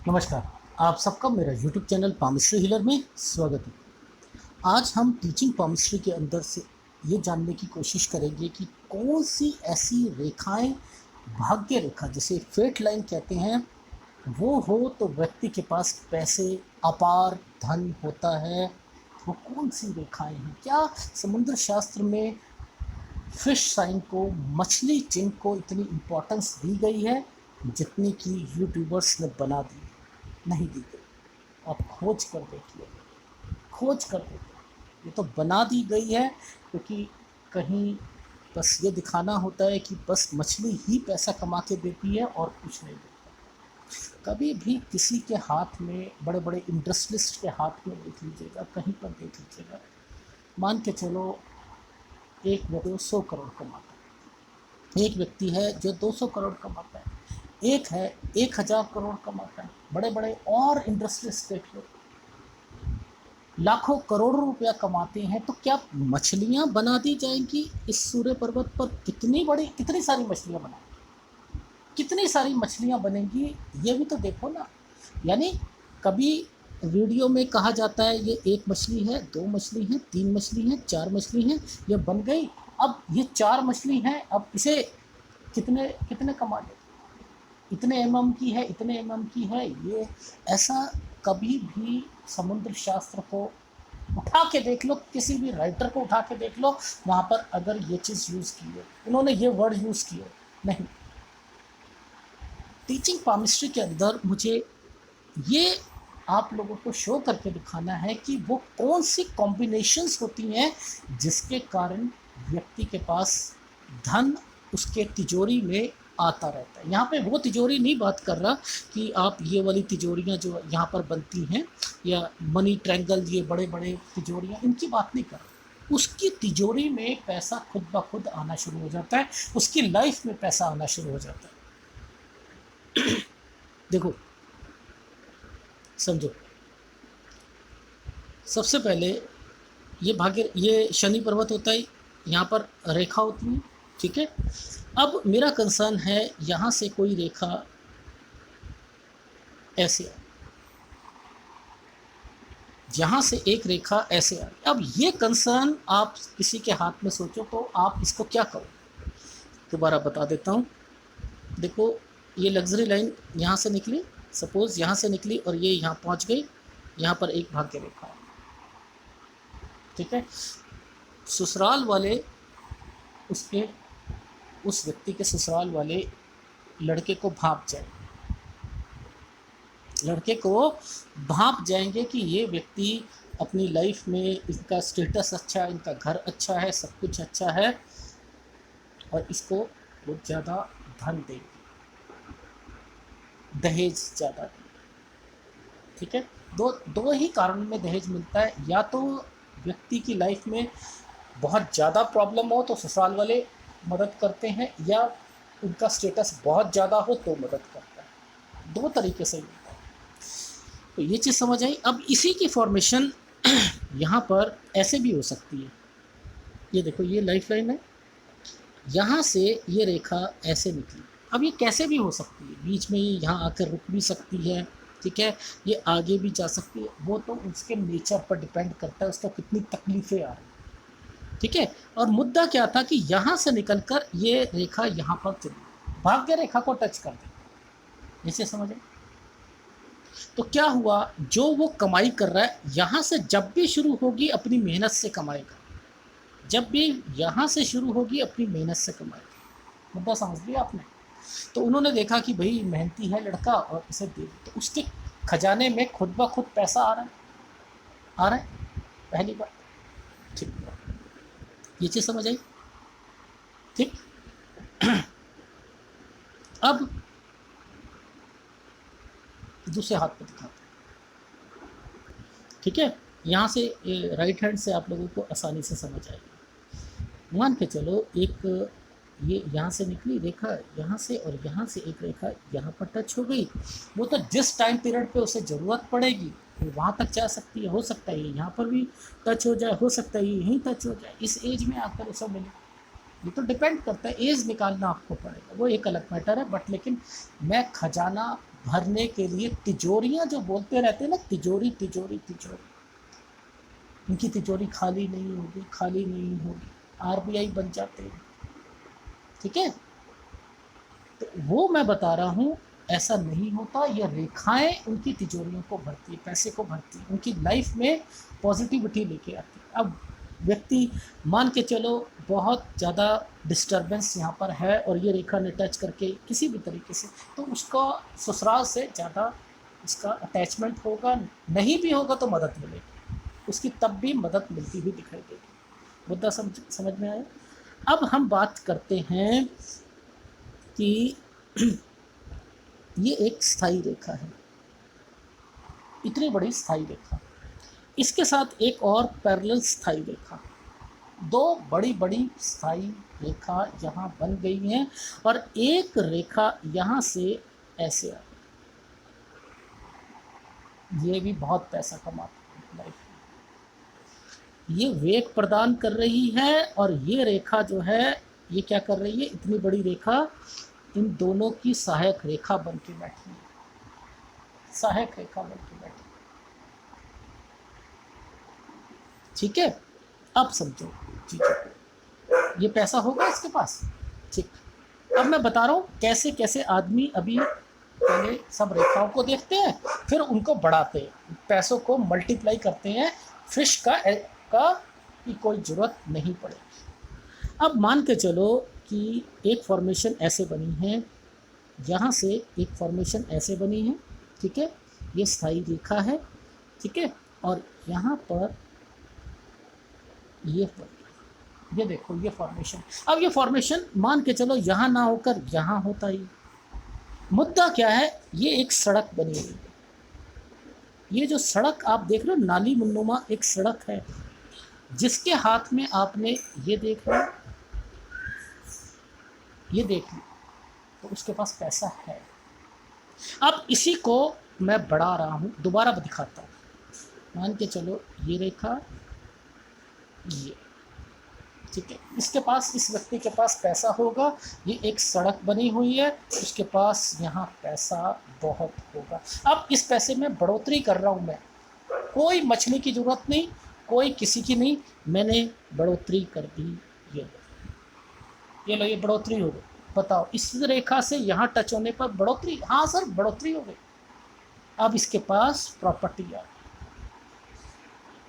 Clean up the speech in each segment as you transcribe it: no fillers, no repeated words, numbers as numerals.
नमस्कार। आप सबका मेरा यूट्यूब चैनल पामिस्ट्री हीलर में स्वागत है। आज हम टीचिंग पामिस्ट्री के अंदर से ये जानने की कोशिश करेंगे कि कौन सी ऐसी रेखाएं, भाग्य रेखा जिसे फेट लाइन कहते हैं, वो हो तो व्यक्ति के पास पैसे, अपार धन होता है। वो कौन सी रेखाएं हैं? क्या समुद्र शास्त्र में फिश साइन को, मछली चिन्ह को इतनी इम्पोर्टेंस दी गई है जितनी कि यूट्यूबर्स ने बना दी? नहीं दी गई। आप खोज कर देखिए, खोज कर देखिए, ये तो बना दी गई है क्योंकि कहीं बस ये दिखाना होता है कि बस मछली ही पैसा कमा के देती है और कुछ नहीं देती। कभी भी किसी के हाथ में, बड़े बड़े इंडस्ट्रियलिस्ट के हाथ में देख लीजिएगा, कहीं पर देख लीजिएगा, मान के चलो एक व्यक्ति 100 करोड़ कमाता है, एक व्यक्ति है जो 200 करोड़ कमाता है, एक है 1000 करोड़ कमाता है। बड़े बड़े और इंडस्ट्रियलिस्ट देख लो, लाखों करोड़ों रुपया कमाते हैं। तो क्या मछलियां बना दी जाएंगी इस सूर्य पर्वत पर? कितनी सारी मछलियां बना, कितनी सारी मछलियां बनेंगी, ये भी तो देखो ना। यानी कभी वीडियो में कहा जाता है ये एक मछली है, 2 मछली हैं, 3 मछली हैं, 4 मछली हैं, ये बन गई। अब ये 4 मछली हैं, अब इसे कितने कितने कमा ले, इतने एमएम की है, इतने एमएम की है। ये ऐसा कभी भी समुद्र शास्त्र को उठा के देख लो, किसी भी राइटर को उठा के देख लो, वहाँ पर अगर ये चीज़ यूज़ की हो, उन्होंने ये वर्ड यूज़ किए नहीं। टीचिंग पामिस्ट्री के अंदर मुझे ये आप लोगों को शो करके दिखाना है कि वो कौन सी कॉम्बिनेशंस होती हैं जिसके कारण व्यक्ति के पास धन उसके तिजोरी में आता रहता है। यहाँ पे वो तिजोरी नहीं बात कर रहा कि आप ये वाली तिजोरियाँ जो यहाँ पर बनती हैं या मनी ट्रैंगल, ये बड़े बड़े तिजोरियाँ, इनकी बात नहीं कर रहा। उसकी तिजोरी में पैसा खुद ब खुद आना शुरू हो जाता है, उसकी लाइफ में पैसा आना शुरू हो जाता है। देखो, समझो, सबसे पहले ये शनि पर्वत होता है, यहाँ पर रेखा होती है, ठीक है। अब मेरा कंसर्न है यहाँ से कोई रेखा ऐसे आई, यहाँ से एक रेखा ऐसे आई। अब ये कंसर्न आप किसी के हाथ में सोचो तो आप इसको क्या करो? दोबारा बता देता हूँ। देखो, ये लग्जरी लाइन यहाँ से निकली, सपोज़ यहाँ से निकली और ये यहाँ पहुँच गई, यहाँ पर एक भाग्य रेखा है, ठीक है। ससुराल वाले उस व्यक्ति के ससुराल वाले लड़के को भाप जाएंगे कि ये व्यक्ति अपनी लाइफ में, इसका स्टेटस अच्छा है, इनका घर अच्छा है, सब कुछ अच्छा है, और इसको बहुत ज़्यादा धन देंगे, दहेज ज़्यादा देंगे, ठीक है। दो ही कारण में दहेज मिलता है, या तो व्यक्ति की लाइफ में बहुत ज़्यादा प्रॉब्लम हो तो ससुराल वाले मदद करते हैं, या उनका स्टेटस बहुत ज़्यादा हो तो मदद करता है। 2 तरीके से मिलता है। तो ये चीज़ समझ आई। अब इसी की फॉर्मेशन यहाँ पर ऐसे भी हो सकती है। ये देखो, ये लाइफ लाइन है, यहाँ से ये रेखा ऐसे निकली। अब ये कैसे भी हो सकती है, बीच में ये यहाँ आकर रुक भी सकती है, ठीक है, ये आगे भी जा सकती है। वो तो उसके नेचर पर डिपेंड करता है, उसको कितनी तकलीफ़ें आ रही, ठीक है। और मुद्दा क्या था कि यहाँ से निकलकर ये रेखा यहाँ पर चली, भाग्य रेखा को टच कर दी, इसे समझे। तो क्या हुआ, जो वो कमाई कर रहा है यहाँ से जब भी शुरू होगी अपनी मेहनत से कमाएगा, जब भी यहाँ से शुरू होगी अपनी मेहनत से कमाएगा। मुद्दा समझ लिया आपने। तो उन्होंने देखा कि भाई मेहनती है लड़का और इसे दे, तो उसके खजाने में खुद ब खुद पैसा आ रहा है, पहली बात, ठीक है। ये चीज़ समझ आई, ठीक। अब दूसरे हाथ पे दिखाते हैं, ठीक है। यहाँ से राइट हैंड से आप लोगों को आसानी से समझ आएगी। मान के चलो एक ये यहाँ से निकली रेखा, यहाँ से, और यहाँ से एक रेखा यहाँ पर टच हो गई। वो तो जिस टाइम पीरियड पे उसे ज़रूरत पड़ेगी वो वहाँ तक जा सकती है, हो सकता है यहाँ पर भी टच हो जाए, हो सकता है यहीं टच हो जाए, इस एज में आकर उसे मिले। ये तो डिपेंड करता है, एज निकालना आपको पड़ेगा, वो एक अलग मैटर है। बट लेकिन मैं खजाना भरने के लिए तिजोरियां जो बोलते रहते हैं ना, तिजोरी तिजोरी तिजोरी, इनकी तिजोरी खाली नहीं होगी, खाली नहीं होगी, आरबीआई बन जाते हैं। ठीक है, तो वो मैं बता रहा हूँ, ऐसा नहीं होता। ये रेखाएं उनकी तिजोरियों को भरती है, पैसे को भरती है, उनकी लाइफ में पॉजिटिविटी लेके आती है। अब व्यक्ति मान के चलो बहुत ज़्यादा डिस्टरबेंस यहाँ पर है और ये रेखा ने टच करके किसी भी तरीके से, तो उसका ससुराल से ज़्यादा इसका अटैचमेंट होगा, नहीं भी होगा तो मदद मिलेगी उसकी, तब भी मदद मिलती हुई दिखाई देगी। मुद्दा समझ में आया। अब हम बात करते हैं कि ये एक स्थायी रेखा है, इतनी बड़ी स्थायी रेखा, इसके साथ एक और पैरेलल स्थायी रेखा, दो बड़ी बड़ी स्थायी रेखा यहाँ बन गई हैं और एक रेखा यहाँ से ऐसे आ, ये भी बहुत पैसा कमाती है लाइफ में, ये वेग प्रदान कर रही है और ये रेखा जो है ये क्या कर रही है, इतनी बड़ी रेखा इन दोनों की सहायक रेखा बन के बैठी है, सहायक रेखा बन के बैठी। ठीक है, अब समझो चीज़ों, ये पैसा होगा इसके पास। ठीक, अब मैं बता रहा हूँ कैसे कैसे आदमी अभी पहले सब रेखाओं को देखते हैं, फिर उनको बढ़ाते हैं, पैसों को मल्टीप्लाई करते हैं, फिश का की कोई ज़रूरत नहीं पड़ेगी। अब मान के चलो कि एक फॉर्मेशन ऐसे बनी है, यहाँ से एक फॉर्मेशन ऐसे बनी है, ठीक है, ये स्थायी रेखा है, ठीक है, और यहाँ पर ये देखो ये फॉर्मेशन। अब ये फॉर्मेशन मान के चलो यहाँ ना होकर यहाँ होता ही। मुद्दा क्या है, ये एक सड़क बनी हुई है, ये जो सड़क आप देख रहे हो नाली मुन्नुमा एक सड़क है, जिसके हाथ में आपने ये देख लो, ये देख लो, तो उसके पास पैसा है। अब इसी को मैं बढ़ा रहा हूँ, दोबारा दिखाता हूँ, मान के चलो ये रेखा, ये ठीक है, इसके पास, इस व्यक्ति के पास पैसा होगा, ये एक सड़क बनी हुई है, उसके पास यहाँ पैसा बहुत होगा। अब इस पैसे में बढ़ोतरी कर रहा हूँ मैं, कोई मछली की ज़रूरत नहीं, कोई किसी की नहीं, मैंने बढ़ोतरी कर दी। ये लो ये बढ़ोतरी हो गई। बताओ इस रेखा से यहाँ टच होने पर बढ़ोतरी, हाँ सर बढ़ोतरी हो गई। अब इसके पास प्रॉपर्टी आ गई,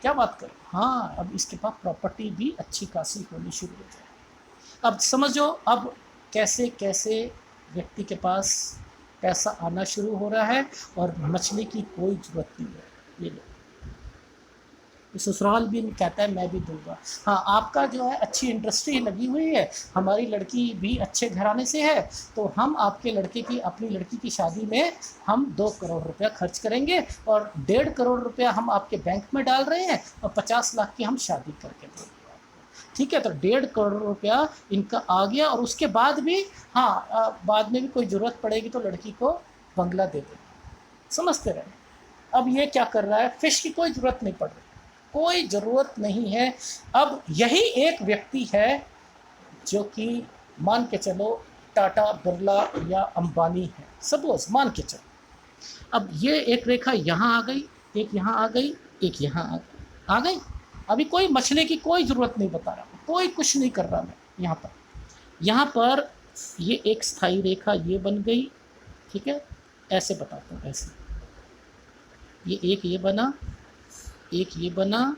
क्या बात करें, हाँ अब इसके पास प्रॉपर्टी भी अच्छी खासी होनी शुरू हो जाए। अब समझो अब कैसे कैसे व्यक्ति के पास पैसा आना शुरू हो रहा है और मछली की कोई ज़रूरत नहीं है। ये लो, ससुराल भी कहता है मैं भी दूंगा। हाँ आपका जो है अच्छी इंडस्ट्री लगी हुई है, हमारी लड़की भी अच्छे घराने से है, तो हम आपके लड़के की, अपनी लड़की की शादी में हम 2 करोड़ रुपया खर्च करेंगे और 1.5 करोड़ रुपया हम आपके बैंक में डाल रहे हैं और 50 लाख की हम शादी करके देंगे। ठीक है, तो 1.5 करोड़ रुपया इनका आ गया और उसके बाद भी हाँ बाद में भी कोई ज़रूरत पड़ेगी तो लड़की को बंगला दे देंगे। समझते रहे। अब ये क्या कर रहा है, फिश की कोई ज़रूरत नहीं पड़ रही, कोई ज़रूरत नहीं है। अब यही एक व्यक्ति है जो कि मान के चलो टाटा बिरला या अंबानी है, सपोज मान के चलो। अब ये एक रेखा यहाँ आ गई, एक यहाँ आ गई, एक यहाँ आ गई। अभी कोई मछली की कोई ज़रूरत नहीं बता रहा, कोई कुछ नहीं कर रहा मैं यहाँ पर ये एक स्थायी रेखा ये बन गई। ठीक है, ऐसे बताता हूँ, ऐसे ये एक ये बना, एक ये बना,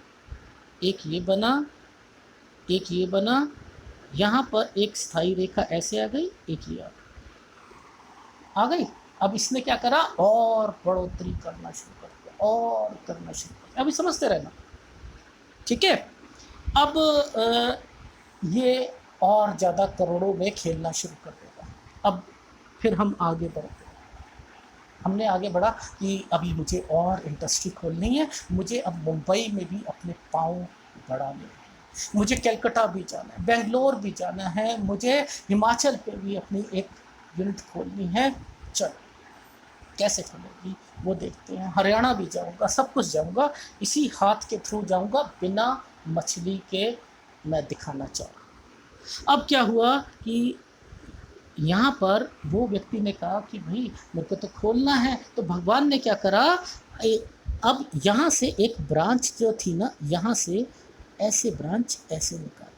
एक ये बना, एक ये बना, यहाँ पर एक स्थायी रेखा ऐसे आ गई, एक ये आ गई। अब इसने क्या करा, और बढ़ोतरी करना शुरू कर दिया, और करना शुरू कर दिया। अभी समझते रहना, ठीक है। अब ये और ज़्यादा करोड़ों में खेलना शुरू कर देगा। अब फिर हम आगे बढ़ते, हमने आगे बढ़ा कि अभी मुझे और इंडस्ट्री खोलनी है, मुझे अब मुंबई में भी अपने पाँव बढ़ाने हैं, मुझे कलकत्ता भी जाना है, बेंगलोर भी जाना है, मुझे हिमाचल पे भी अपनी एक यूनिट खोलनी है। चलो कैसे खोलेगी वो देखते हैं, हरियाणा भी जाऊंगा, सब कुछ जाऊंगा, इसी हाथ के थ्रू जाऊंगा, बिना मछली के मैं दिखाना चाहूँगा। अब क्या हुआ कि यहाँ पर वो व्यक्ति ने कहा कि भाई मेरे को तो खोलना है, तो भगवान ने क्या करा, अब यहाँ से एक ब्रांच जो थी ना, यहाँ से ऐसे ब्रांच ऐसे निकाल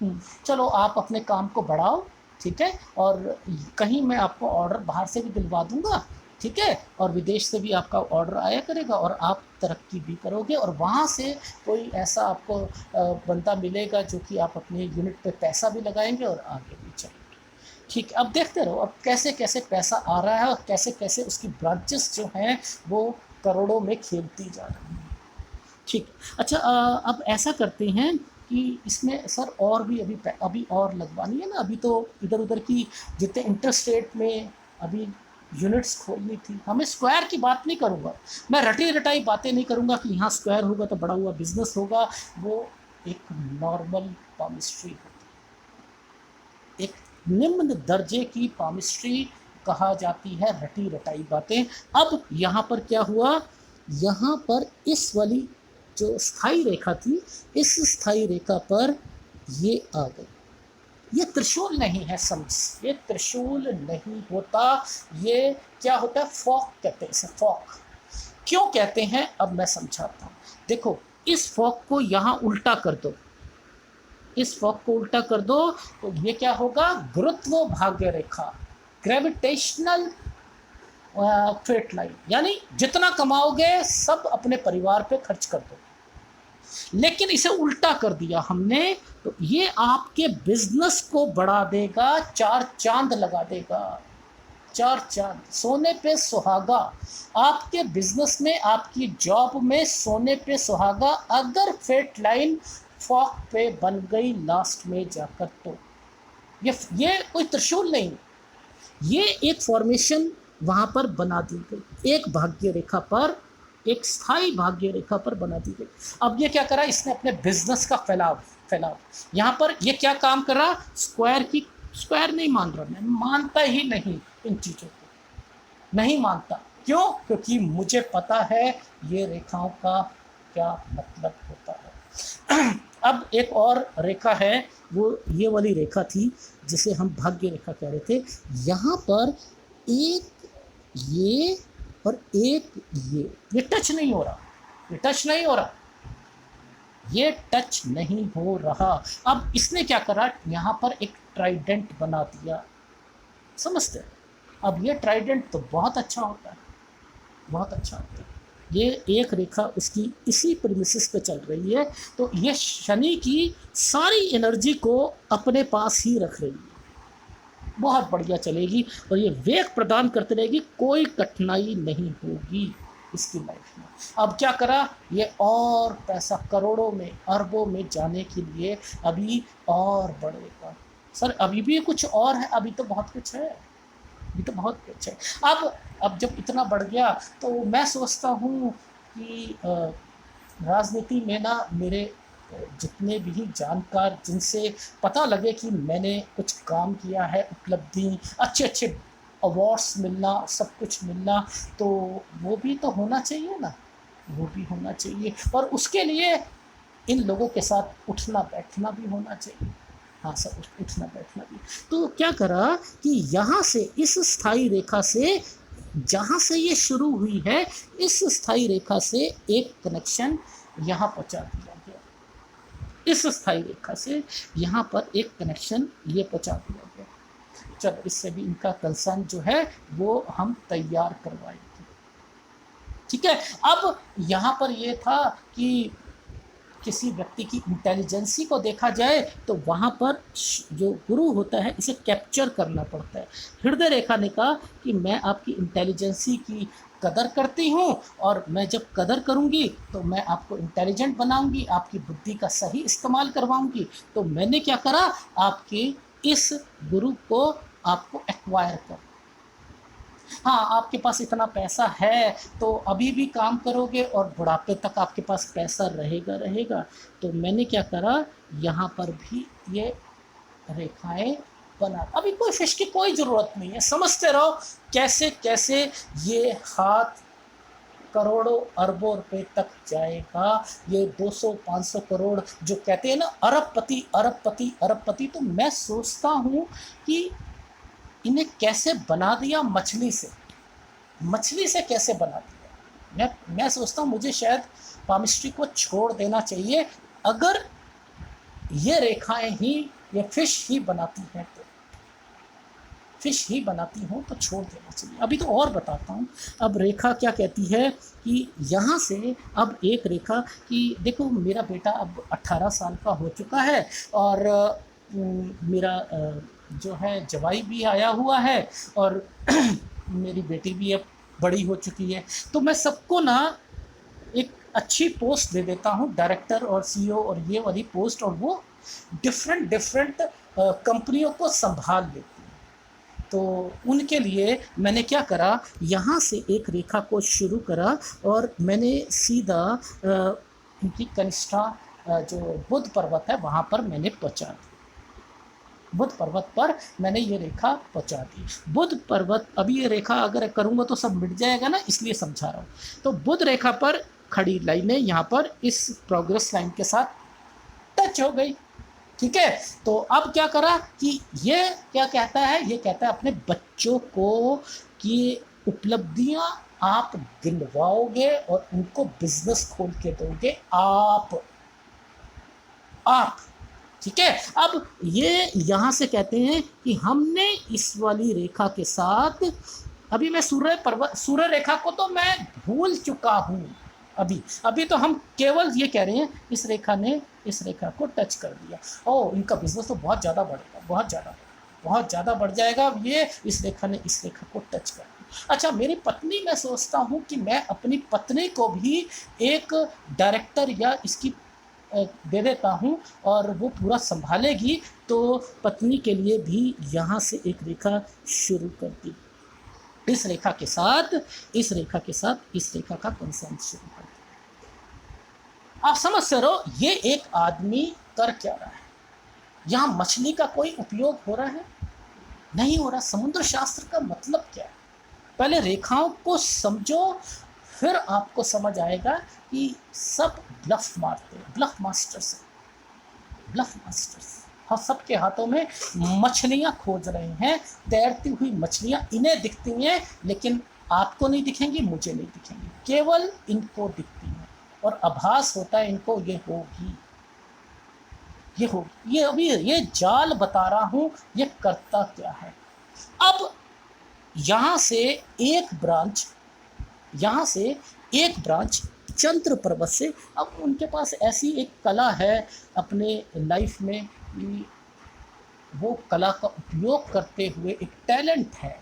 दी। चलो आप अपने काम को बढ़ाओ, ठीक है, और कहीं मैं आपको ऑर्डर बाहर से भी दिलवा दूंगा, ठीक है, और विदेश से भी आपका ऑर्डर आया करेगा और आप तरक्की भी करोगे, और वहाँ से कोई ऐसा आपको बंदा मिलेगा जो कि आप अपने यूनिट पे पैसा भी लगाएंगे और आगे भी चलेंगे। ठीक है, अब देखते रहो अब कैसे कैसे पैसा आ रहा है और कैसे कैसे उसकी ब्रांचेस जो हैं वो करोड़ों में खेलती जा रही हैं। ठीक, अच्छा, अब ऐसा करते हैं कि इसमें सर और भी अभी और लगवानी है ना, अभी तो इधर उधर की जितने इंटरेस्ट रेट में अभी यूनिट्स खोलनी थी, हमें स्क्वायर की बात नहीं करूँगा, मैं रटी रटाई बातें नहीं करूँगा कि यहाँ स्क्वायर होगा तो बड़ा हुआ बिजनेस होगा, वो एक नॉर्मल पामिस्ट्री होती है, एक निम्न दर्जे की पामिस्ट्री कहा जाती है रटी रटाई बातें। अब यहाँ पर क्या हुआ, यहाँ पर इस वाली जो स्थाई रेखा थी, इस स्थाई रेखा पर ये आ गई, ये त्रिशूल नहीं है, समझ, ये त्रिशूल नहीं होता, ये क्या होता है, फॉक कहते हैं इसे, फॉक। क्यों कहते हैं अब मैं समझाता हूँ। देखो इस फॉक को यहाँ उल्टा कर दो, इस फॉक को उल्टा कर दो तो ये क्या होगा, गुरुत्व भाग्य रेखा, ग्रेविटेशनल स्ट्रेट लाइन, यानी जितना कमाओगे सब अपने परिवार पे खर्च कर दो। लेकिन इसे उल्टा कर दिया हमने तो ये आपके बिजनेस को बढ़ा देगा, चार चांद लगा देगा, चार चांद, सोने पे सुहागा, आपके बिजनेस में, आपकी जॉब में सोने पे सुहागा, अगर फेट लाइन फॉक पे बन गई लास्ट में जाकर तो ये कोई त्रिशूल नहीं, ये एक फॉर्मेशन वहां पर बना दी गई, एक भाग्य रेखा पर, एक स्थायी भाग्य रेखा पर बना दी गई। अब ये क्या करा, इसने अपने बिजनेस का फैलाव यहाँ पर ये क्या काम कर रहा, स्क्वायर की, स्क्वायर नहीं मान रहा, मैं मानता ही नहीं इन चीज़ों को, नहीं मानता। क्यों? क्योंकि मुझे पता है ये रेखाओं का क्या मतलब होता है। अब एक और रेखा है, वो ये वाली रेखा थी जिसे हम भाग्य रेखा कह रहे थे, यहाँ पर एक ये और एक ये टच नहीं हो रहा, ये टच नहीं हो रहा, ये टच नहीं हो रहा। अब इसने क्या करा, यहाँ पर एक ट्राइडेंट बना दिया, समझते हैं? अब ये ट्राइडेंट तो बहुत अच्छा होता है, बहुत अच्छा होता है, ये एक रेखा उसकी इसी प्रीमिसेस पे चल रही है, तो ये शनि की सारी एनर्जी को अपने पास ही रख रही है, बहुत बढ़िया चलेगी और ये वेग प्रदान करते रहेगी, कोई कठिनाई नहीं होगी इसकी लाइफ में। अब क्या करा, ये और पैसा करोड़ों में अरबों में जाने के लिए अभी और बढ़ेगा। सर अभी भी कुछ और है, अभी तो बहुत कुछ है, अभी तो बहुत कुछ है। अब जब इतना बढ़ गया तो मैं सोचता हूँ कि राजनीति में ना मेरे जितने भी जानकार, जिनसे पता लगे कि मैंने कुछ काम किया है, उपलब्धि, अच्छे अच्छे अवार्ड्स मिलना, सब कुछ मिलना, तो वो भी तो होना चाहिए ना, वो भी होना चाहिए, और उसके लिए इन लोगों के साथ उठना बैठना भी होना चाहिए। हाँ सर, उठना बैठना भी। तो क्या करा कि यहाँ से इस स्थायी रेखा से, जहाँ से ये शुरू हुई है, इस स्थायी रेखा से एक कनेक्शन यहाँ पहुँचा दिया गया, इस स्थायी रेखा से यहाँ पर एक कनेक्शन ये पहुँचा दिया गया। चलो इससे भी इनका कंसर्न जो है वो हम तैयार करवाएंगे, ठीक है। अब यहाँ पर ये था कि किसी व्यक्ति की इंटेलिजेंसी को देखा जाए तो वहाँ पर जो गुरु होता है इसे कैप्चर करना पड़ता है। हृदय रेखा ने कहा कि मैं आपकी इंटेलिजेंसी की कदर करती हूँ, और मैं जब कदर करूँगी तो मैं आपको इंटेलिजेंट बनाऊँगी, आपकी बुद्धि का सही इस्तेमाल करवाऊँगी। तो मैंने क्या करा, आपके इस गुरु को आपको एक्वायर कर, हाँ आपके पास इतना पैसा है तो अभी भी काम करोगे और बुढ़ापे तक आपके पास पैसा रहेगा। तो मैंने क्या करा, यहाँ पर भी ये रेखाएं बना, अभी कोई फिश की कोई ज़रूरत नहीं है, समझते रहो कैसे कैसे ये हाथ करोड़ों अरबों रुपए तक जाएगा। ये 200-500 करोड़ जो कहते हैं ना, अरबपति अरबपति अरबपति, तो मैं सोचता हूँ कि इन्हें कैसे बना दिया मछली से कैसे बना दिया। मैं सोचता हूँ मुझे शायद पामिस्ट्री को छोड़ देना चाहिए। अगर ये रेखाएं ही ये फिश ही बनाती हैं तो छोड़ देना चाहिए। अभी तो और बताता हूँ। अब रेखा क्या कहती है कि यहाँ से अब एक रेखा कि देखो मेरा बेटा अब 18 साल का हो चुका है और मेरा जो है जवाई भी आया हुआ है और मेरी बेटी भी अब बड़ी हो चुकी है। तो मैं सबको ना एक अच्छी पोस्ट दे देता हूँ, डायरेक्टर और सीईओ और ये वाली पोस्ट, और वो डिफरेंट कंपनियों को संभाल लेती है। तो उनके लिए मैंने क्या करा, यहाँ से एक रेखा को शुरू करा और मैंने सीधा उनकी कनिष्ठा जो बुध पर्वत है वहाँ पर मैंने पहुँचा दी। बुध पर्वत पर मैंने ये रेखा पहुँचा दी। बुध पर्वत, अभी ये रेखा अगर करूँगा तो सब मिट जाएगा ना, इसलिए समझा रहा हूँ। तो बुध रेखा पर खड़ी लाइनें यहाँ पर इस प्रोग्रेस लाइन के साथ टच हो गई, ठीक है। तो अब क्या करा कि ये क्या कहता है, ये कहता है अपने बच्चों को कि उपलब्धियां आप गिनवाओगे और उनको बिजनेस खोल के दोगे आप, ठीक है। अब ये यहाँ से कहते हैं कि हमने इस वाली रेखा के साथ, अभी मैं सूर्य रेखा को तो मैं भूल चुका हूँ। अभी तो हम केवल ये कह रहे हैं इस रेखा ने इस रेखा को टच कर दिया, ओ इनका बिजनेस तो बहुत ज़्यादा बढ़ेगा, बहुत ज़्यादा बढ़ जाएगा। ये इस रेखा ने इस रेखा को टच कर दिया। अच्छा, मेरी पत्नी, मैं सोचता हूँ कि मैं अपनी पत्नी को भी एक डायरेक्टर या इसकी दे देता हूँ और वो पूरा संभालेगी। तो पत्नी के लिए भी यहाँ से एक रेखा शुरू कर दी। इस रेखा के साथ इस रेखा का कंसर्न शुरू कर दिया। आप समझ से रहो ये एक आदमी कर क्या रहा है। यहाँ मछली का कोई उपयोग हो रहा है? नहीं हो रहा। समुद्र शास्त्र का मतलब क्या है? पहले रेखाओं को समझो, फिर आपको समझ आएगा कि सब ब्लफ मारते हैं, ब्लफ मास्टर्स। हाँ, सबके हाथों में मछलियाँ खोज रहे हैं, तैरती हुई मछलियाँ इन्हें दिखती हैं, लेकिन आपको नहीं दिखेंगी, मुझे नहीं दिखेंगी, केवल इनको दिखती हैं और आभास होता है इनको ये होगी। ये अभी ये जाल बता रहा हूँ ये करता क्या है। अब यहाँ से एक ब्रांच चंद्र पर्वत से, अब उनके पास ऐसी एक कला है अपने लाइफ में कि वो कला का उपयोग करते हुए एक टैलेंट है।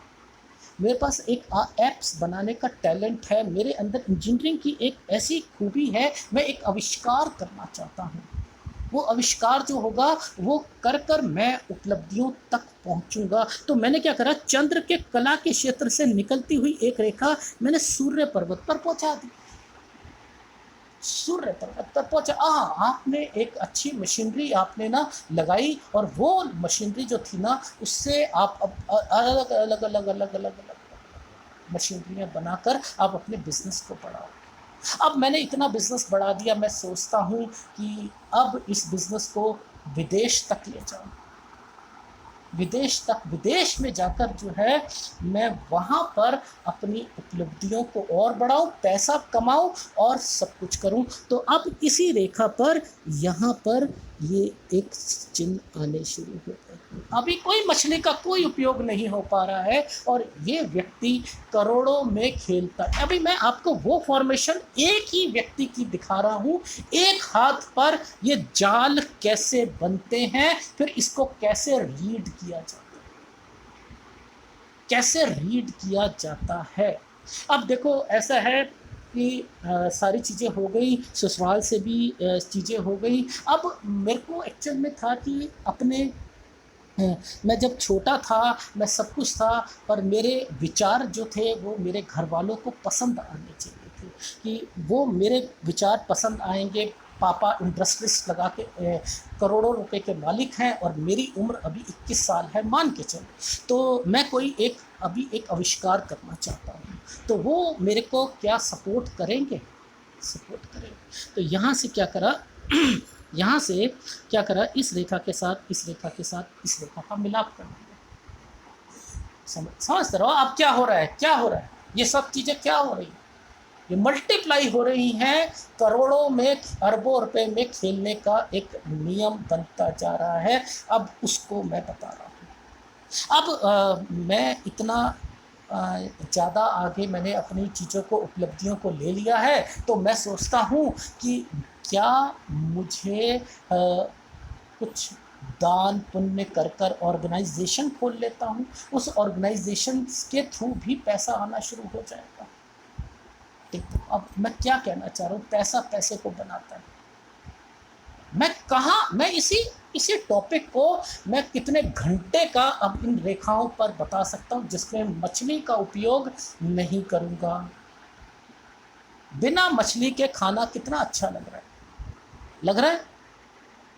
मेरे पास एक ऐप्स बनाने का टैलेंट है, मेरे अंदर इंजीनियरिंग की एक ऐसी खूबी है, मैं एक आविष्कार करना चाहता हूँ। वो आविष्कार जो होगा वो कर मैं उपलब्धियों तक पहुंचूंगा। तो मैंने क्या करा, चंद्र के कला के क्षेत्र से निकलती हुई एक रेखा मैंने सूर्य पर्वत पर पहुंचा दी। सूर्य पर्वत पर पहुंचा, आपने एक अच्छी मशीनरी आपने ना लगाई और वो मशीनरी जो थी ना उससे आप अलग अलग मशीनरियाँ बनाकर आप अपने बिजनेस को बढ़ाओ। अब मैंने इतना बिजनेस बढ़ा दिया, मैं सोचता हूँ कि अब इस बिजनेस को विदेश तक ले जाऊँ, विदेश में जाकर जो है मैं वहाँ पर अपनी उपलब्धियों को और बढ़ाऊँ, पैसा कमाऊँ और सब कुछ करूँ। तो अब इसी रेखा पर यहाँ पर ये एक चिन्ह आने शुरू हो गए। अभी कोई मछली का कोई उपयोग नहीं हो पा रहा है और ये व्यक्ति करोड़ों में खेलता है। अभी मैं आपको वो फॉर्मेशन एक ही व्यक्ति की दिखा रहा हूँ, एक हाथ पर ये जाल कैसे बनते हैं, फिर इसको कैसे रीड किया जाता है। अब देखो ऐसा है कि सारी चीज़ें हो गई, ससुराल से भी चीज़ें हो गई। अब मेरे को एक्चुअल में था कि अपने मैं जब छोटा था मैं सब कुछ था, पर मेरे विचार जो थे वो मेरे घर वालों को पसंद आने चाहिए थे कि वो मेरे विचार पसंद आएंगे। पापा इंडस्ट्रीज लगा के करोड़ों रुपए के मालिक हैं और मेरी उम्र अभी 21 साल है मान के चलो। तो मैं कोई एक आविष्कार करना चाहता हूँ। तो वो मेरे को क्या सपोर्ट करेंगे, सपोर्ट करेंगे। तो यहाँ से क्या करा यहाँ से क्या करा, इस रेखा के साथ इस रेखा के साथ इस रेखा का मिलाप कर दिया। समझ रहे हो आप क्या हो रहा है, क्या हो रहा है, ये सब चीज़ें क्या हो रही हैं, ये मल्टीप्लाई हो रही हैं, करोड़ों में अरबों रुपए में खेलने का एक नियम बनता जा रहा है। अब उसको मैं बता रहा हूँ। अब मैं इतना ज़्यादा आगे मैंने अपनी चीज़ों को, उपलब्धियों को ले लिया है, तो मैं सोचता हूँ कि क्या मुझे कुछ दान पुण्य कर कर ऑर्गेनाइजेशन खोल लेता हूँ, उस ऑर्गेनाइजेशन के थ्रू भी पैसा आना शुरू हो जाएगा। ठीक, तो अब मैं क्या कहना चाह रहा हूँ, पैसा पैसे को बनाता है। मैं कहाँ, मैं इसी टॉपिक को मैं कितने घंटे का अब इन रेखाओं पर बता सकता हूँ, जिसमें मछली का उपयोग नहीं करूँगा। बिना मछली के खाना कितना अच्छा लग रहा है, लग रहा है,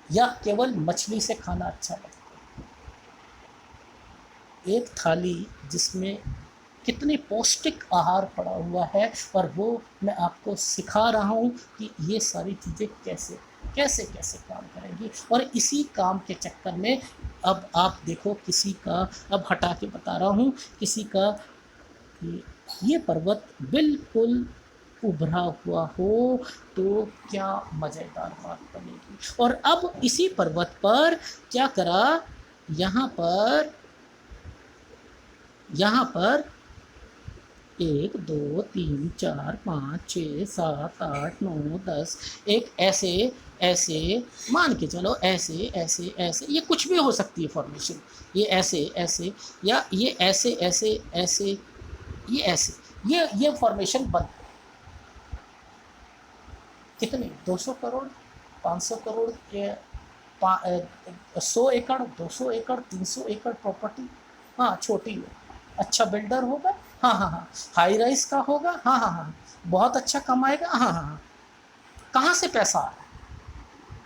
या केवल मछली से खाना अच्छा लगता है। एक थाली जिसमें कितने पौष्टिक आहार पड़ा हुआ है, और वो मैं आपको सिखा रहा हूँ कि ये सारी चीज़ें कैसे कैसे कैसे काम करेंगी। और इसी काम के चक्कर में अब आप देखो, किसी का, अब हटा के बता रहा हूँ, किसी का ये पर्वत बिल्कुल उभरा हुआ हो तो क्या मज़ेदार बात बनेगी। और अब इसी पर्वत पर क्या करा, यहाँ पर 1 2 3 4 5 6 7 8 9 10 एक ऐसे ऐसे मान के चलो, ऐसे ऐसे ऐसे, ये कुछ भी हो सकती है फॉर्मेशन, ये ऐसे ऐसे, या ये ऐसे ऐसे ऐसे, ये ऐसे, ये फॉर्मेशन बन कितने, 200 करोड़, 500 करोड़ के 100 एकड़, 200 एकड़, 300 एकड़ प्रॉपर्टी। हाँ, छोटी हो, अच्छा बिल्डर होगा, हाँ हाँ हाँ, हाई राइज का होगा, हाँ हाँ हाँ, बहुत अच्छा कमाएगा, हाँ हाँ हाँ। कहाँ से पैसा आ रहा है,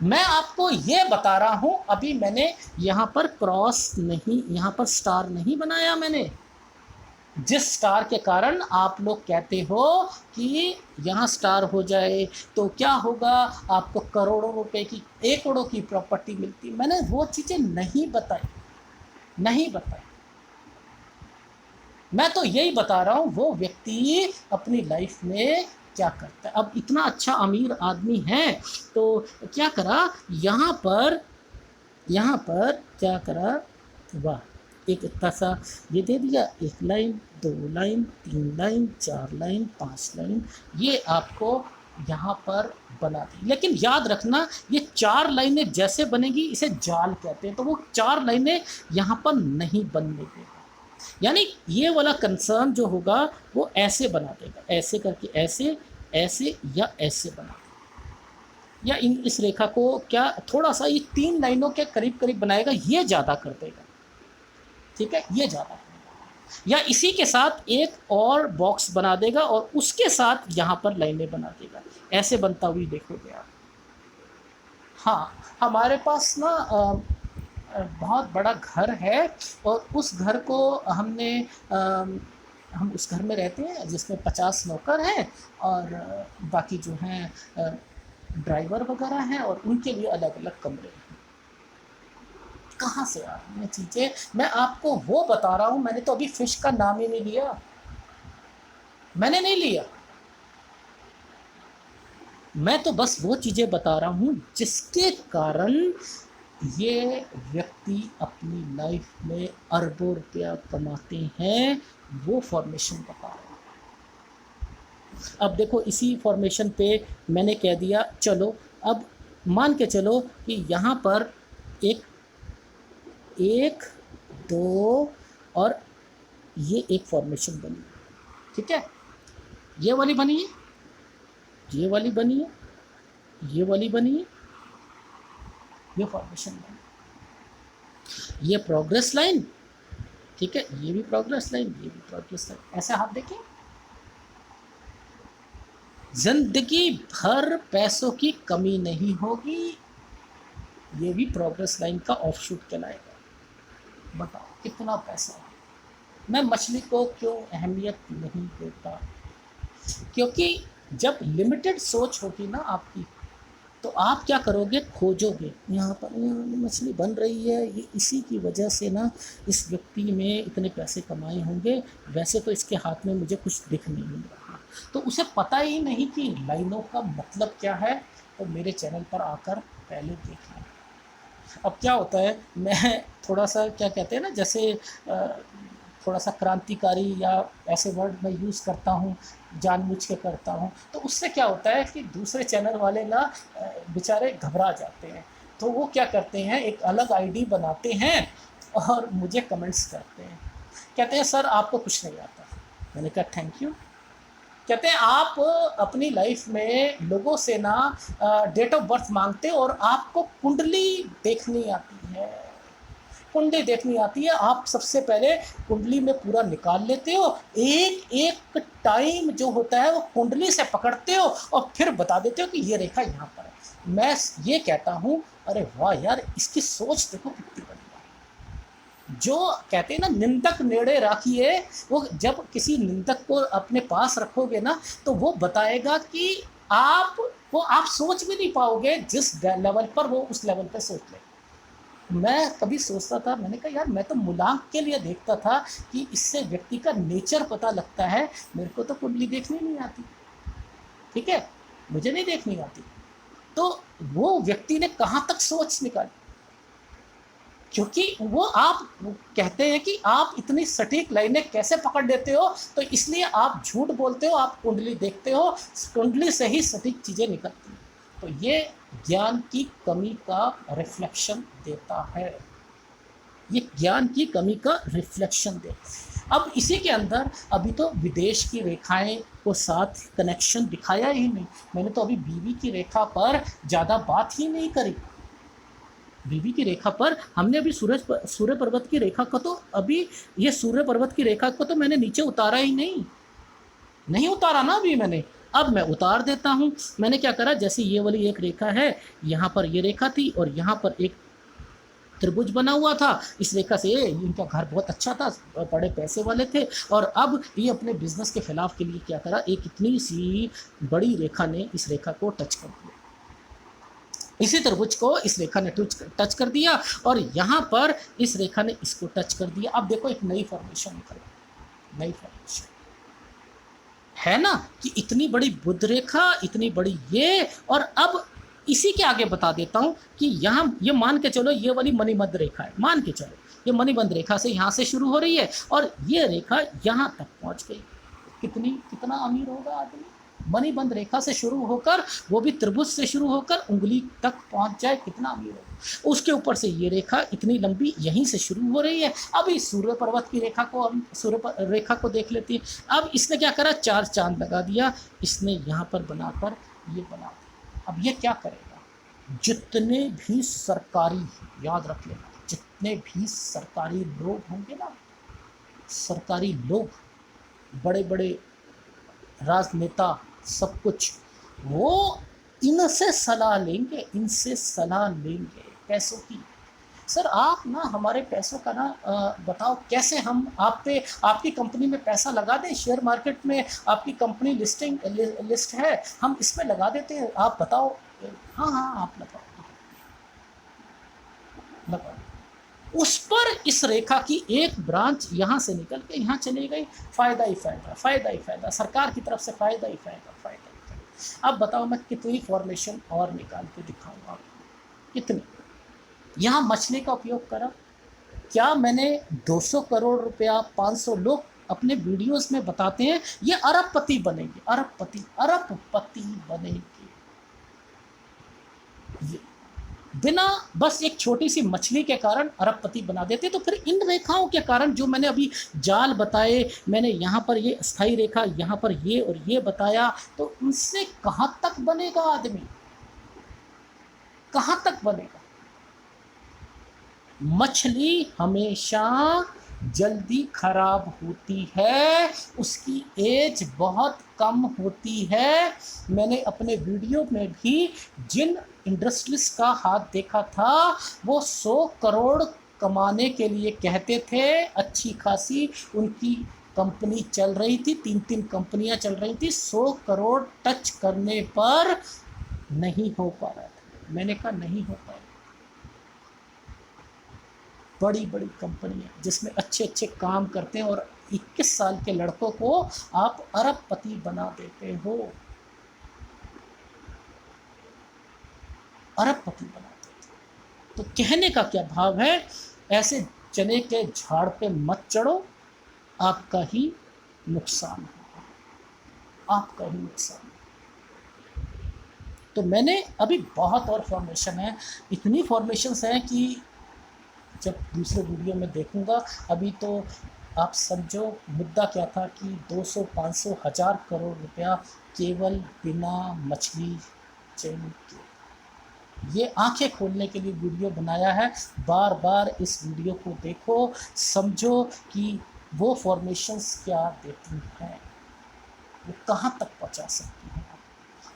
मैं आपको ये बता रहा हूँ। अभी मैंने यहाँ पर क्रॉस नहीं, यहाँ पर स्टार नहीं बनाया मैंने, जिस स्टार के कारण आप लोग कहते हो कि यहाँ स्टार हो जाए तो क्या होगा, आपको करोड़ों रुपए की, एकड़ों की प्रॉपर्टी मिलती। मैंने वो चीज़ें नहीं बताई, नहीं बताई। मैं तो यही बता रहा हूँ वो व्यक्ति अपनी लाइफ में क्या करता है। अब इतना अच्छा अमीर आदमी है तो क्या करा, यहाँ पर क्या करा, वाह, एक इतना सा ये दे दिया, 1 line, 2 line, 3 line, 4 line, 5 line, ये आपको यहाँ पर बना दी। लेकिन याद रखना, ये 4 लाइनें जैसे बनेगी इसे जाल कहते हैं, तो वो 4 लाइनें यहाँ पर नहीं बनने देगा। यानी ये वाला कंसर्न जो होगा वो ऐसे बना देगा, ऐसे करके, ऐसे ऐसे या ऐसे बना, या इस रेखा को क्या थोड़ा सा ये 3 लाइनों के करीब करीब बनाएगा, ये ज़्यादा कर देगा। ठीक है, ये ज़्यादा, या इसी के साथ एक और बॉक्स बना देगा और उसके साथ यहाँ पर लाइनें बना देगा, ऐसे बनता हुई देखोगे आप। हाँ, हमारे पास ना बहुत बड़ा घर है, और उस घर को हमने हम उस घर में रहते हैं जिसमें 50 नौकर हैं, और बाकी जो हैं ड्राइवर वगैरह हैं, और उनके लिए अलग अलग कमरे हैं। कहाँ से आ रही हैं चीज़ें, मैं आपको वो बता रहा हूँ। मैंने तो अभी फिश का नाम ही नहीं लिया, मैंने नहीं लिया, मैं तो बस वो चीज़ें बता रहा हूँ जिसके कारण ये व्यक्ति अपनी लाइफ में अरबों रुपया कमाते हैं, वो फॉर्मेशन बता रहा हूँ। अब देखो, इसी फॉर्मेशन पे मैंने कह दिया, चलो अब मान के चलो कि यहाँ पर एक 1 2 और ये एक फॉर्मेशन बनी, ठीक है, ये वाली बनी है, ये वाली बनी है, ये वाली बनी है, ये फॉर्मेशन बनी, ये प्रोग्रेस लाइन, ठीक है, ये भी प्रोग्रेस लाइन, ये भी प्रोग्रेस लाइन, ऐसे हाथ देखिए। जिंदगी भर पैसों की कमी नहीं होगी, ये भी प्रोग्रेस लाइन का ऑफशूट कहलाएगा। बताओ कितना पैसा है, मैं मछली को क्यों अहमियत नहीं देता? क्योंकि जब लिमिटेड सोच होगी ना आपकी, तो आप क्या करोगे, खोजोगे यहाँ पर यहाँ मछली बन रही है, ये इसी की वजह से ना इस व्यक्ति ने इतने पैसे कमाए होंगे, वैसे तो इसके हाथ में मुझे कुछ दिख नहीं मिल रहा। तो उसे पता ही नहीं कि लाइनों का मतलब क्या है, तो मेरे चैनल पर आकर पहले देख लें। अब क्या होता है, मैं थोड़ा सा क्या कहते हैं ना, जैसे थोड़ा सा क्रांतिकारी या ऐसे वर्ड मैं यूज़ करता हूँ, जानबूझ के करता हूँ, तो उससे क्या होता है कि दूसरे चैनल वाले ना बेचारे घबरा जाते हैं। तो वो क्या करते हैं, एक अलग आईडी बनाते हैं और मुझे कमेंट्स करते हैं, कहते हैं सर आपको कुछ नहीं आता। मैंने कहा थैंक यू। कहते हैं आप अपनी लाइफ में लोगों से ना डेट ऑफ बर्थ मांगते हो और आपको कुंडली देखनी आती है, कुंडली देखनी आती है, आप सबसे पहले कुंडली में पूरा निकाल लेते हो, एक एक टाइम जो होता है वो कुंडली से पकड़ते हो और फिर बता देते हो कि ये रेखा यहाँ पर है। मैं ये कहता हूँ अरे वाह यार, इसकी सोच देखो कितनी बड़ी है। जो कहते हैं ना निंदक नेड़े राखिए, वो जब किसी निंदक को अपने पास रखोगे ना, तो वो बताएगा कि आप सोच भी नहीं पाओगे जिस लेवल पर वो उस लेवल पर सोच ले। मैं कभी सोचता था, मैंने कहा यार मैं तो मूलांक के लिए देखता था कि इससे व्यक्ति का नेचर पता लगता है, मेरे को तो कुंडली देखनी नहीं आती, ठीक है, मुझे नहीं देखनी आती। तो वो व्यक्ति ने कहाँ तक सोच निकाली, क्योंकि वो कहते हैं कि आप इतनी सटीक लाइनें कैसे पकड़ लेते हो, तो इसलिए आप झूठ बोलते हो, आप कुंडली देखते हो, कुंडली से ही सटीक चीज़ें निकलती हैं। तो ये ज्ञान की कमी का रिफ्लेक्शन देता है, ये ज्ञान की कमी का रिफ्लेक्शन देता है। अब इसी के अंदर अभी तो विदेश की रेखाएं को साथ कनेक्शन दिखाया ही नहीं, मैंने तो अभी बीवी की रेखा पर ज़्यादा बात ही नहीं करी। बीवी की रेखा पर हमने अभी सूर्य पर्वत की रेखा को तो अभी ये सूर्य पर्वत की रेखा को तो मैंने नीचे उतारा ही नहीं उतारा ना अभी मैंने, अब मैं उतार देता हूँ। मैंने क्या करा, जैसे ये वाली एक रेखा है, यहाँ पर ये रेखा थी और यहाँ पर एक त्रिभुज बना हुआ था, इस रेखा से इनका घर बहुत अच्छा था, बड़े पैसे वाले थे, और अब ये अपने बिजनेस के खिलाफ के लिए क्या करा, एक इतनी सी बड़ी रेखा ने इस रेखा को टच कर दिया, इसी त्रिभुज को इस रेखा ने टच कर दिया और यहाँ पर इस रेखा ने इसको टच कर दिया। अब देखो एक नई फॉर्मेशन निकल, नई फॉर्मेशन है ना, कि इतनी बड़ी बुध रेखा, इतनी बड़ी ये, और अब इसी के आगे बता देता हूँ कि यहाँ ये मान के चलो ये वाली मणिबंध रेखा है, मान के चलो ये मणिबंध रेखा से यहाँ से शुरू हो रही है और ये रेखा यहाँ तक पहुँच गई। कितना अमीर होगा आदमी, मणिबंध रेखा से शुरू होकर, वो भी त्रिभुज से शुरू होकर उंगली तक पहुँच जाए, कितना अमीर होगा। उसके ऊपर से ये रेखा इतनी लंबी यहीं से शुरू हो रही है। अब इस सूर्य पर्वत की रेखा को, हम सूर्य रेखा को देख लेते हैं। अब इसने क्या करा, 4 चांद लगा दिया इसने यहाँ पर बनाकर, ये बना दिया। अब ये क्या करेगा, जितने भी सरकारी, याद रख लेना, जितने भी सरकारी लोग होंगे ना, सरकारी लोग, बड़े बड़े राजनेता, सब कुछ, वो इनसे सलाह लेंगे, इनसे सलाह लेंगे पैसों की। सर आप ना हमारे पैसों का ना बताओ कैसे हम आप पे, आपकी कंपनी में पैसा लगा दें, शेयर मार्केट में आपकी कंपनी लिस्ट है, हम इसमें लगा देते हैं, आप बताओ। हाँ आप लगाओ, उस पर इस रेखा की एक ब्रांच यहाँ से निकल के यहाँ चली गई, फायदा ही फायदा, फायदा ही फायदा, सरकार की तरफ से फायदा ही फायदा, फायदा ही फायदा। अब बताओ मैं कितनी फॉर्मेशन और निकाल के दिखाऊंगा आपको, कितनी। यहाँ मछली का उपयोग करा, क्या मैंने 200 करोड़ रुपया, 500 लोग अपने वीडियोस में बताते हैं ये अरबपति बनेंगे, अरबपति बनेंगे, बिना बस एक छोटी सी मछली के कारण अरबपति बना देते। तो फिर इन रेखाओं के कारण जो मैंने अभी जाल बताए, मैंने यहाँ पर ये स्थायी रेखा, यहाँ पर ये और ये बताया, तो उनसे कहाँ तक बनेगा आदमी, कहाँ तक बनेगा। मछली हमेशा जल्दी खराब होती है, उसकी एज बहुत कम होती है। मैंने अपने वीडियो में भी जिन इंडस्ट्रीज का हाथ देखा था, वो 100 करोड़ कमाने के लिए कहते थे, अच्छी खासी उनकी कंपनी चल रही थी, 3-3 कंपनियां चल रही थी, 100 करोड़ टच करने पर नहीं हो पा रहा था। मैंने कहा नहीं हो पाएगा। बड़ी बड़ी कंपनियां जिसमें अच्छे अच्छे काम करते हैं और 21 साल के लड़कों को आप अरबपति बना देते हो, अरबपति बना देते हो। तो कहने का क्या भाव है, ऐसे चने के झाड़ पे मत चढ़ो, आपका ही नुकसान होगा, आपका ही नुकसान। तो मैंने अभी बहुत और फॉर्मेशन है, इतनी फॉर्मेशंस हैं कि जब दूसरे वीडियो में देखूंगा। अभी तो आप समझो मुद्दा क्या था कि 200, 500, 1000 करोड़ रुपया केवल बिना मछली चैन के। ये आंखें खोलने के लिए वीडियो बनाया है, बार बार इस वीडियो को देखो, समझो कि वो फॉर्मेशंस क्या देती हैं, वो कहाँ तक पहुँचा सकती हैं।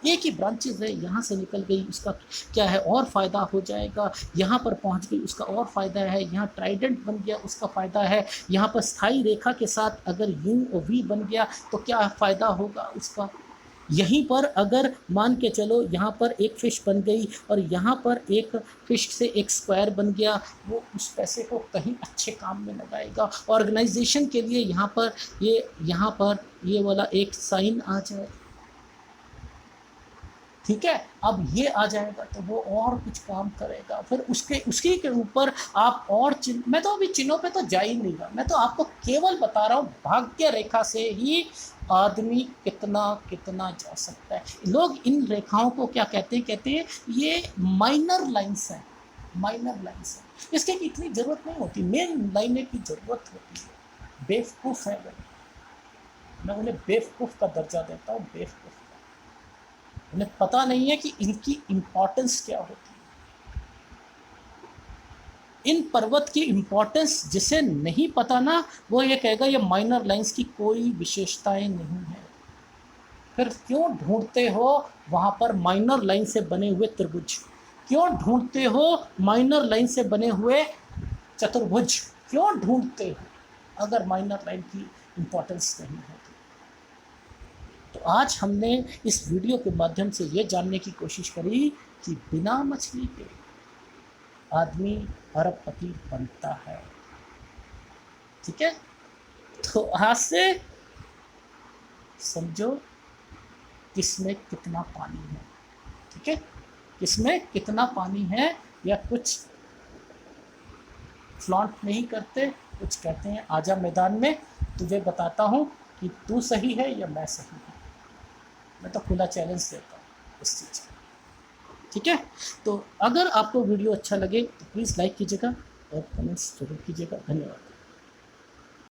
एक ही ब्रांचेज है, यहाँ से निकल गई उसका क्या है और फ़ायदा हो जाएगा, यहाँ पर पहुँच गई उसका और फ़ायदा है, यहाँ ट्राइडेंट बन गया उसका फ़ायदा है, यहाँ पर स्थाई रेखा के साथ अगर यू और वी बन गया तो क्या फ़ायदा होगा उसका। यहीं पर अगर मान के चलो यहाँ पर एक फ़िश बन गई और यहाँ पर एक फ़िश से एक स्क्वायर बन गया, वो उस पैसे को कहीं अच्छे काम में लगाएगा। ऑर्गेनाइजेशन के लिए यहाँ पर ये वाला एक साइन आ जाए, ठीक है, अब ये आ जाएगा तो वो और कुछ काम करेगा, फिर उसके के ऊपर आप और चिन्ह। मैं तो अभी चिन्हों पे तो जा ही नहीं रहा, मैं तो आपको केवल बता रहा हूँ भाग्य रेखा से ही आदमी कितना कितना जा सकता है। लोग इन रेखाओं को क्या कहते हैं ये माइनर लाइन्स हैं, माइनर लाइन्स हैं, इसके की इतनी ज़रूरत नहीं होती, मेन लाइनें की ज़रूरत होती है। बेवकूफ़ है मैं उन्हें बेवकूफ़ का दर्जा देता हूँ, बेवकूफ़। उन्हें पता नहीं है कि इनकी इम्पोर्टेंस क्या होती है। इन पर्वत की इम्पोर्टेंस जिसे नहीं पता ना, वो ये कहेगा ये माइनर लाइंस की कोई विशेषताएं नहीं है। फिर क्यों ढूंढते हो वहां पर माइनर लाइन से बने हुए त्रिभुज, क्यों ढूंढते हो माइनर लाइन से बने हुए चतुर्भुज, क्यों ढूंढते हो अगर माइनर लाइन की इम्पोर्टेंस नहीं है। तो आज हमने इस वीडियो के माध्यम से ये जानने की कोशिश करी कि बिना मछली के आदमी अरबपति बनता है, ठीक है। तो आज से समझो किसमें कितना पानी है, ठीक है, किसमें कितना पानी है। या कुछ फ्लॉन्ट नहीं करते, कुछ कहते हैं आजा मैदान में, तुझे बताता हूँ कि तू सही है या मैं सही हूँ। मैं तो खुला चैलेंज देता हूँ इस चीज़ का, ठीक है। तो अगर आपको वीडियो अच्छा लगे तो प्लीज़ लाइक कीजिएगा और कमेंट्स जरूर कीजिएगा। धन्यवाद।